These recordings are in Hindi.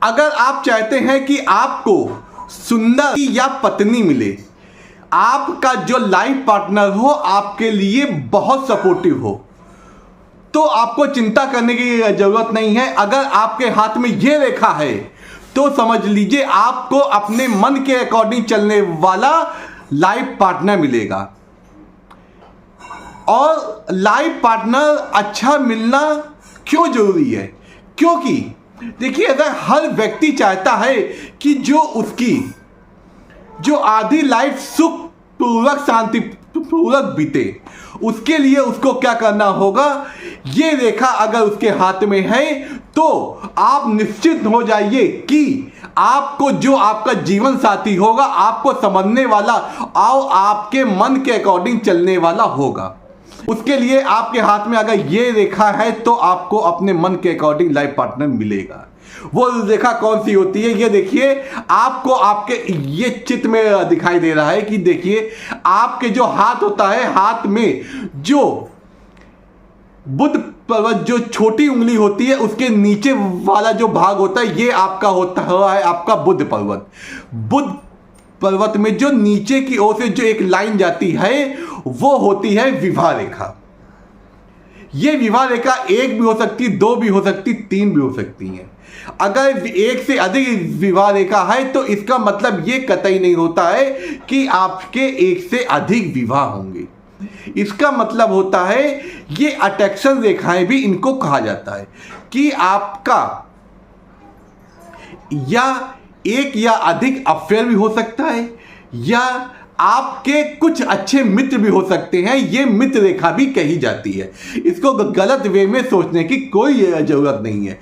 अगर आप चाहते हैं कि आपको सुंदर या पत्नी मिले, आपका जो लाइफ पार्टनर हो आपके लिए बहुत सपोर्टिव हो, तो आपको चिंता करने की जरूरत नहीं है। अगर आपके हाथ में ये रेखा है तो समझ लीजिए आपको अपने मन के अकॉर्डिंग चलने वाला लाइफ पार्टनर मिलेगा। और लाइफ पार्टनर अच्छा मिलना क्यों जरूरी है? क्योंकि देखिए, अगर हर व्यक्ति चाहता है कि जो उसकी जो आधी लाइफ सुख पूर्वक शांति पूर्वक बीते, उसके लिए उसको क्या करना होगा? ये रेखा अगर उसके हाथ में है तो आप निश्चित हो जाइए कि आपको जो आपका जीवन साथी होगा आपको समझने वाला और आपके मन के अकॉर्डिंग चलने वाला होगा। उसके लिए आपके हाथ में अगर ये रेखा है तो आपको अपने मन के अकॉर्डिंग लाइफ पार्टनर मिलेगा। वो रेखा कौन सी होती है? ये देखिए, आपको आपके ये चित्र में दिखाई दे रहा है कि देखिए आपके जो हाथ होता है, हाथ में जो बुध पर्वत जो छोटी उंगली होती है उसके नीचे वाला जो भाग होता है, ये आपका होता है आपका बुध पर्वत। बुध पर्वत में जो नीचे की ओर से जो एक लाइन जाती है वो होती है विवाह रेखा। ये विवाह रेखा एक भी हो सकती, दो भी हो सकती, तीन भी हो सकती है। अगर एक से अधिक विवाह रेखा है तो इसका मतलब ये कतई नहीं होता है कि आपके एक से अधिक विवाह होंगे। इसका मतलब होता है, ये अट्रैक्शन रेखाएं भी इनको कहा जाता है कि आपका या एक या अधिक अफेयर भी हो सकता है या आपके कुछ अच्छे मित्र भी हो सकते हैं। ये मित्र रेखा भी कही जाती है। इसको गलत वे में सोचने की कोई जरूरत नहीं है।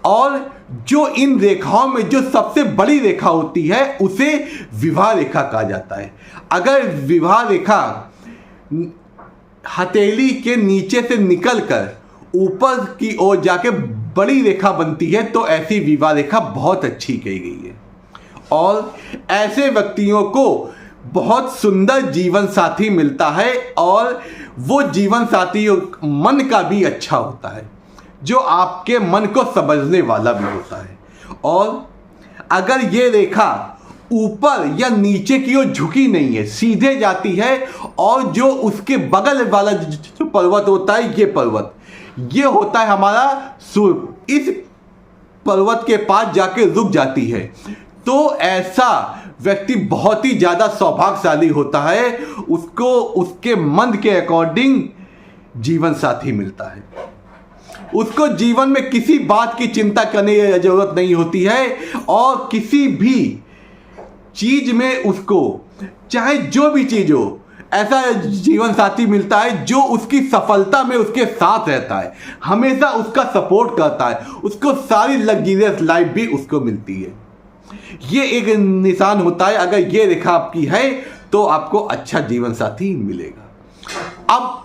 और जो इन रेखाओं में जो सबसे बड़ी रेखा होती है उसे विवाह रेखा कहा जाता है। अगर विवाह रेखा हथेली के नीचे से निकलकर ऊपर की ओर जाके बड़ी रेखा बनती है तो ऐसी विवाह रेखा बहुत अच्छी कही गई है। और ऐसे व्यक्तियों को बहुत सुंदर जीवन साथी मिलता है और वो जीवन साथी मन का भी अच्छा होता है, जो आपके मन को समझने वाला भी होता है। और अगर ये रेखा ऊपर या नीचे की ओर झुकी नहीं है, सीधे जाती है और जो उसके बगल वाला जो पर्वत होता है, ये पर्वत ये होता है हमारा सूर्य, इस पर्वत के पास जाके रुक जाती है तो ऐसा व्यक्ति बहुत ही ज़्यादा सौभाग्यशाली होता है। उसको उसके मन के अकॉर्डिंग जीवन साथी मिलता है। उसको जीवन में किसी बात की चिंता करने की जरूरत नहीं होती है और किसी भी चीज में उसको चाहे जो भी चीज हो, ऐसा जीवन साथी मिलता है जो उसकी सफलता में उसके साथ रहता है, हमेशा उसका सपोर्ट करता है, उसको सारी लग्जरियस लाइफ भी उसको मिलती है। ये एक निशान होता है। अगर ये रेखा आपकी है तो आपको अच्छा जीवन साथी मिलेगा। अब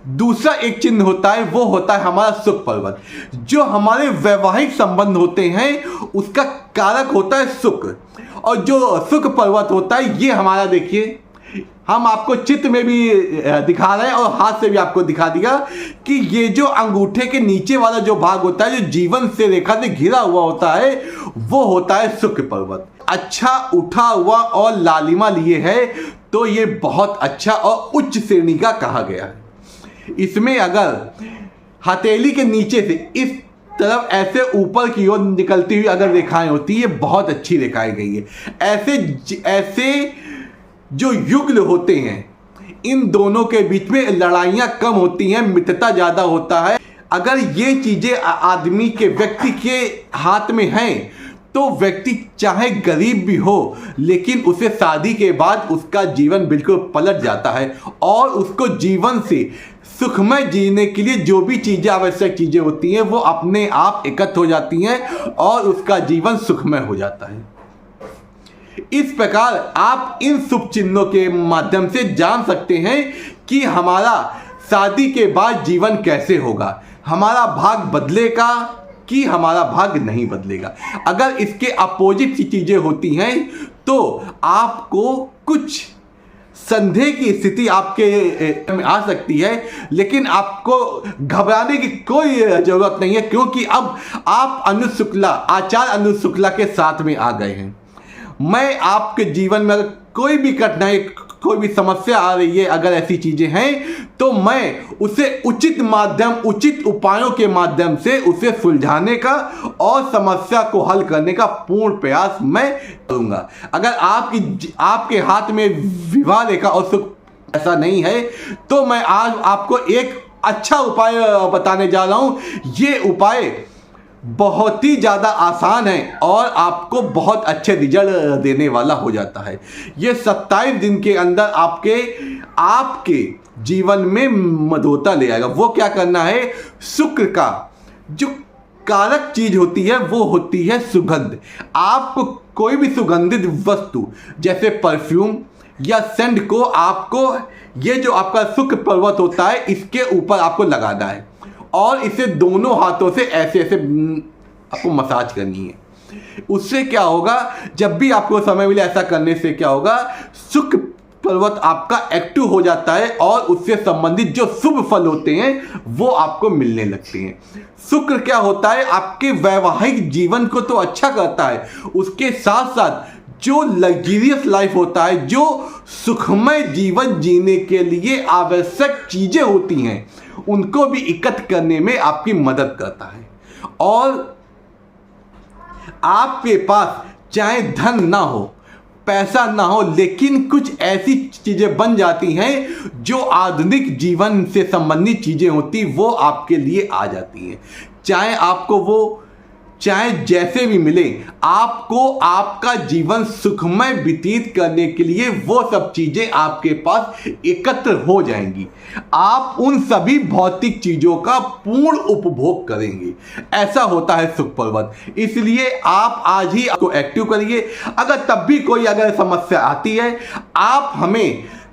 दूसरा एक चिन्ह होता है, वो होता है हमारा शुक्र पर्वत। जो हमारे वैवाहिक संबंध होते हैं उसका कारक होता है शुक्र। और जो शुक्र पर्वत होता है ये हमारा, देखिए हम आपको चित्र में भी दिखा रहे हैं और हाथ से भी आपको दिखा दिया कि ये जो अंगूठे के नीचे वाला जो भाग होता है जो जीवन से रेखा से घिरा हुआ होता है वो होता है शुक्र पर्वत। अच्छा उठा हुआ और लालिमा लिए है तो ये बहुत अच्छा और उच्च श्रेणी का कहा गया है। इसमें अगर हथेली के नीचे से इस तरफ ऐसे ऊपर की ओर निकलती हुई अगर रेखाएं होती है, बहुत अच्छी रेखाएं गई है। ऐसे जो युगल होते हैं इन दोनों के बीच में लड़ाइयाँ कम होती हैं, मित्रता ज़्यादा होता है। अगर ये चीज़ें आदमी के व्यक्ति के हाथ में हैं तो व्यक्ति चाहे गरीब भी हो लेकिन उसे शादी के बाद उसका जीवन बिल्कुल पलट जाता है और उसको जीवन से सुखमय जीने के लिए जो भी चीज़ें आवश्यक चीज़ें होती हैं वो अपने आप एकत्र हो जाती हैं और उसका जीवन सुखमय हो जाता है। इस प्रकार आप इन शुभ चिन्हों के माध्यम से जान सकते हैं कि हमारा शादी के बाद जीवन कैसे होगा, हमारा भाग बदलेगा कि हमारा भाग नहीं बदलेगा। अगर इसके अपोजिट सी चीज़ें होती हैं तो आपको कुछ संदेह की स्थिति आपके में आ सकती है, लेकिन आपको घबराने की कोई जरूरत नहीं है, क्योंकि अब आप आचार्य अनुज शुक्ला के साथ में आ गए हैं। मैं आपके जीवन में अगर कोई भी कठिनाई, कोई भी समस्या आ रही है, अगर ऐसी चीजें हैं, तो मैं उसे उचित उपायों के माध्यम से उसे सुलझाने का और समस्या को हल करने का पूर्ण प्रयास मैं करूंगा। अगर आपके हाथ में विवाह रेखा और सुख ऐसा नहीं है, तो मैं आज आपको एक अच्छा उपाय बताने जा रहा हूं। ये उपाय बहुत ही ज़्यादा आसान है और आपको बहुत अच्छे रिजल्ट देने वाला हो जाता है। ये 27 दिन के अंदर आपके जीवन में मधुरता ले आएगा। वो क्या करना है, शुक्र का जो कारक चीज होती है वो होती है सुगंध। आपको कोई भी सुगंधित वस्तु जैसे परफ्यूम या सेंट को आपको ये जो आपका शुक्र पर्वत होता है इसके ऊपर आपको लगाना है और इसे दोनों हाथों से ऐसे ऐसे आपको मसाज करनी है। उससे क्या होगा, जब भी आपको समय मिले ऐसा करने से क्या होगा, शुक्र पर्वत आपका एक्टिव हो जाता है और उससे संबंधित जो शुभ फल होते हैं वो आपको मिलने लगते हैं। शुक्र क्या होता है, आपके वैवाहिक जीवन को तो अच्छा करता है, उसके साथ साथ जो लग्जरियस लाइफ होता है, जो सुखमय जीवन जीने के लिए आवश्यक चीजें होती हैं, उनको भी एकत्र करने में आपकी मदद करता है। और आपके पास चाहे धन ना हो, पैसा ना हो, लेकिन कुछ ऐसी चीजें बन जाती हैं जो आधुनिक जीवन से संबंधित चीजें होती, वो आपके लिए आ जाती हैं। चाहे जैसे भी मिले, आपको आपका जीवन सुखमय व्यतीत करने के लिए वो सब चीजें आपके पास एकत्र हो जाएंगी। आप उन सभी भौतिक चीजों का पूर्ण उपभोग करेंगे। ऐसा होता है शुक्र पर्वत। इसलिए आप आज ही आपको एक्टिव करिए। अगर तब भी कोई अगर समस्या आती है, आप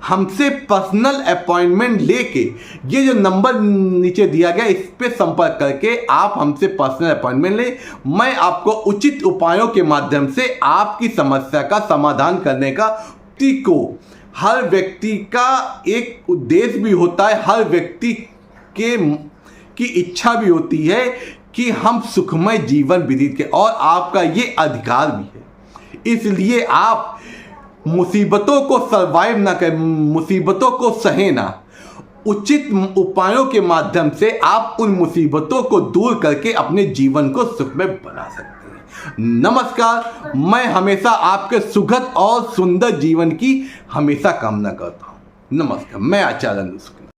हमसे पर्सनल अपॉइंटमेंट लेके, ये जो नंबर नीचे दिया गया इस पे संपर्क करके आप हमसे पर्सनल अपॉइंटमेंट ले। मैं आपको उचित उपायों के माध्यम से आपकी समस्या का समाधान करने का को, हर व्यक्ति का एक उद्देश्य भी होता है, हर व्यक्ति की इच्छा भी होती है कि हम सुखमय जीवन व्यतीत करें, और आपका ये अधिकार भी है। इसलिए आप मुसीबतों को सर्वाइव ना करें, मुसीबतों को सहे ना, उचित उपायों के माध्यम से आप उन मुसीबतों को दूर करके अपने जीवन को सुखमय बना सकते हैं। नमस्कार, मैं हमेशा आपके सुखद और सुंदर जीवन की हमेशा कामना करता हूं। नमस्कार, मैं आचार्य अनुज शुक्ला।